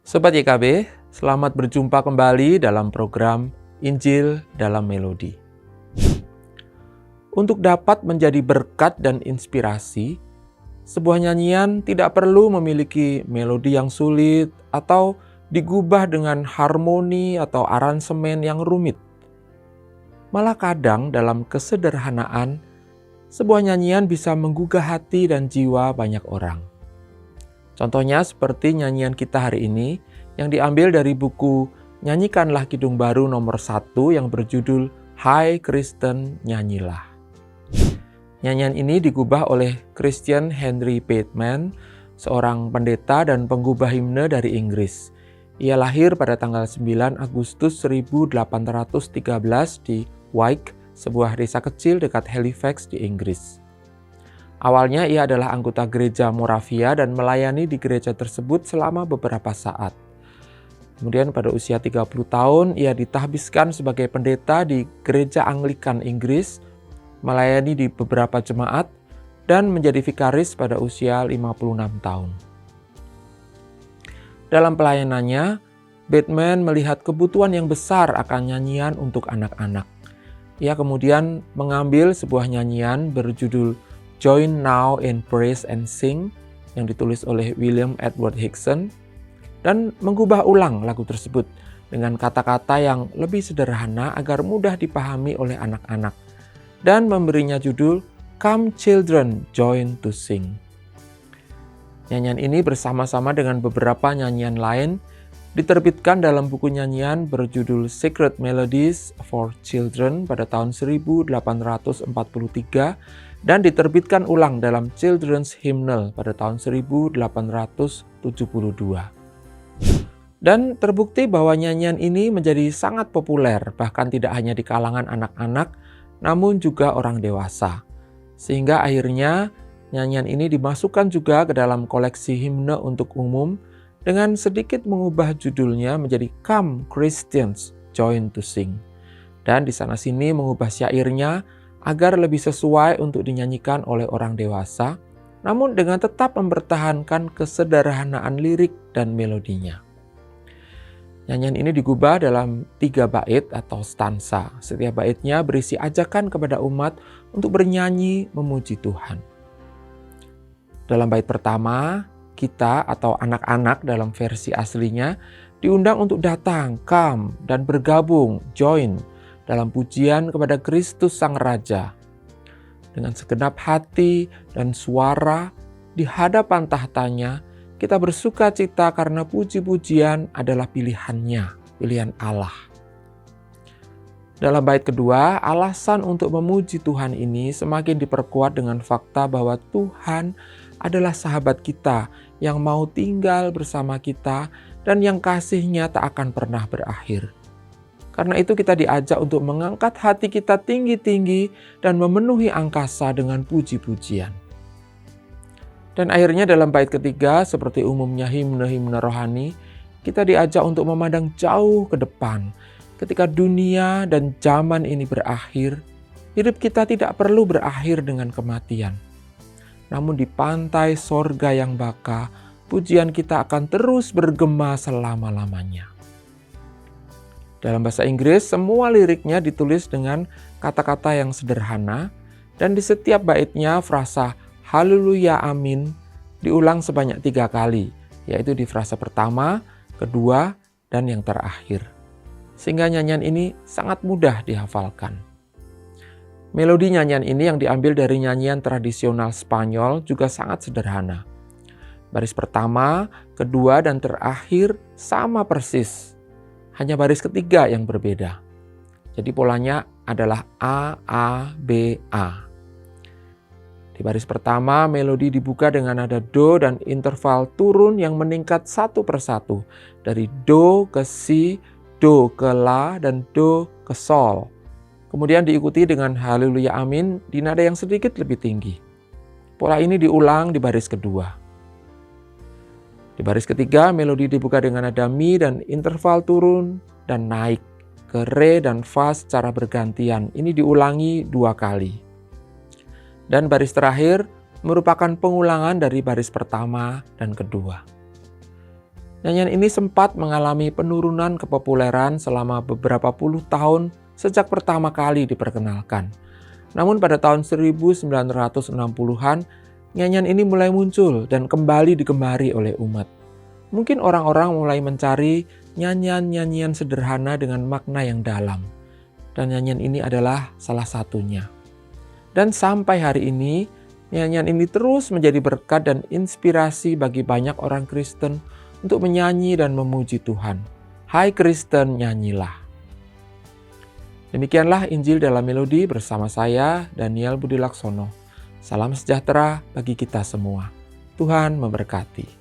Sobat YKB, selamat berjumpa kembali dalam program Injil dalam Melodi. Untuk dapat menjadi berkat dan inspirasi, sebuah nyanyian tidak perlu memiliki melodi yang sulit atau digubah dengan harmoni atau aransemen yang rumit. Malah kadang dalam kesederhanaan, sebuah nyanyian bisa menggugah hati dan jiwa banyak orang. Contohnya seperti nyanyian kita hari ini yang diambil dari buku Nyanyikanlah Kidung Baru nomor 1 yang berjudul Hai Kristen Nyanyilah. Nyanyian ini digubah oleh Christian Henry Bateman, seorang pendeta dan penggubah himne dari Inggris. Ia lahir pada tanggal 9 Agustus 1813 di Wyke, sebuah desa kecil dekat Halifax di Inggris. Awalnya ia adalah anggota gereja Moravia dan melayani di gereja tersebut selama beberapa saat. Kemudian pada usia 30 tahun ia ditahbiskan sebagai pendeta di gereja Anglikan Inggris, melayani di beberapa jemaat dan menjadi vikaris pada usia 56 tahun. Dalam pelayanannya, Bateman melihat kebutuhan yang besar akan nyanyian untuk anak-anak. Ia kemudian mengambil sebuah nyanyian berjudul Join Now in Praise and Sing yang ditulis oleh William Edward Hickson dan mengubah ulang lagu tersebut dengan kata-kata yang lebih sederhana agar mudah dipahami oleh anak-anak dan memberinya judul Come Children Join to Sing. Nyanyian ini bersama-sama dengan beberapa nyanyian lain diterbitkan dalam buku nyanyian berjudul Sacred Melodies for Children pada tahun 1843 dan diterbitkan ulang dalam Children's Hymnal pada tahun 1872. Dan terbukti bahwa nyanyian ini menjadi sangat populer, bahkan tidak hanya di kalangan anak-anak, namun juga orang dewasa. Sehingga akhirnya nyanyian ini dimasukkan juga ke dalam koleksi himne untuk umum dengan sedikit mengubah judulnya menjadi Come Christians Join to Sing. Dan di sana-sini mengubah syairnya agar lebih sesuai untuk dinyanyikan oleh orang dewasa, namun dengan tetap mempertahankan kesederhanaan lirik dan melodinya. Nyanyian ini digubah dalam 3 bait atau stansa. Setiap baitnya berisi ajakan kepada umat untuk bernyanyi memuji Tuhan. Dalam bait pertama, kita atau anak-anak dalam versi aslinya diundang untuk datang, come, dan bergabung, join, dalam pujian kepada Kristus Sang Raja. Dengan segenap hati dan suara di hadapan tahtanya, kita bersuka cita karena puji-pujian adalah pilihannya, pilihan Allah. Dalam bait kedua, alasan untuk memuji Tuhan ini semakin diperkuat dengan fakta bahwa Tuhan adalah sahabat kita yang mau tinggal bersama kita dan yang kasih-Nya tak akan pernah berakhir. Karena itu kita diajak untuk mengangkat hati kita tinggi-tinggi dan memenuhi angkasa dengan puji-pujian. Dan akhirnya dalam bait ketiga, seperti umumnya himne-himne rohani, kita diajak untuk memandang jauh ke depan. Ketika dunia dan zaman ini berakhir, hidup kita tidak perlu berakhir dengan kematian. Namun di pantai sorga yang baka, pujian kita akan terus bergema selama-lamanya. Dalam bahasa Inggris, semua liriknya ditulis dengan kata-kata yang sederhana dan di setiap baitnya frasa Haleluya Amin diulang sebanyak 3 kali, yaitu di frasa pertama, kedua, dan yang terakhir. Sehingga nyanyian ini sangat mudah dihafalkan. Melodi nyanyian ini yang diambil dari nyanyian tradisional Spanyol juga sangat sederhana. Baris pertama, kedua, dan terakhir sama persis. Hanya baris ketiga yang berbeda. Jadi polanya adalah A, A, B, A. Di baris pertama, melodi dibuka dengan nada Do dan interval turun yang meningkat satu persatu. Dari Do ke Si, Do ke La, dan Do ke Sol. Kemudian diikuti dengan Haleluya Amin di nada yang sedikit lebih tinggi. Pola ini diulang di baris kedua. Di baris ketiga, melodi dibuka dengan nada Mi dan interval turun dan naik ke Re dan Fa secara bergantian. Ini diulangi 2 kali. Dan baris terakhir merupakan pengulangan dari baris pertama dan kedua. Nyanyian ini sempat mengalami penurunan kepopuleran selama beberapa puluh tahun sejak pertama kali diperkenalkan. Namun pada tahun 1960-an, nyanyian ini mulai muncul dan kembali digemari oleh umat. Mungkin orang-orang mulai mencari nyanyian-nyanyian sederhana dengan makna yang dalam. Dan nyanyian ini adalah salah satunya. Dan sampai hari ini, nyanyian ini terus menjadi berkat dan inspirasi bagi banyak orang Kristen untuk menyanyi dan memuji Tuhan. Hai Kristen, nyanyilah. Demikianlah Injil dalam Melodi bersama saya, Daniel Budi Laksono. Salam sejahtera bagi kita semua. Tuhan memberkati.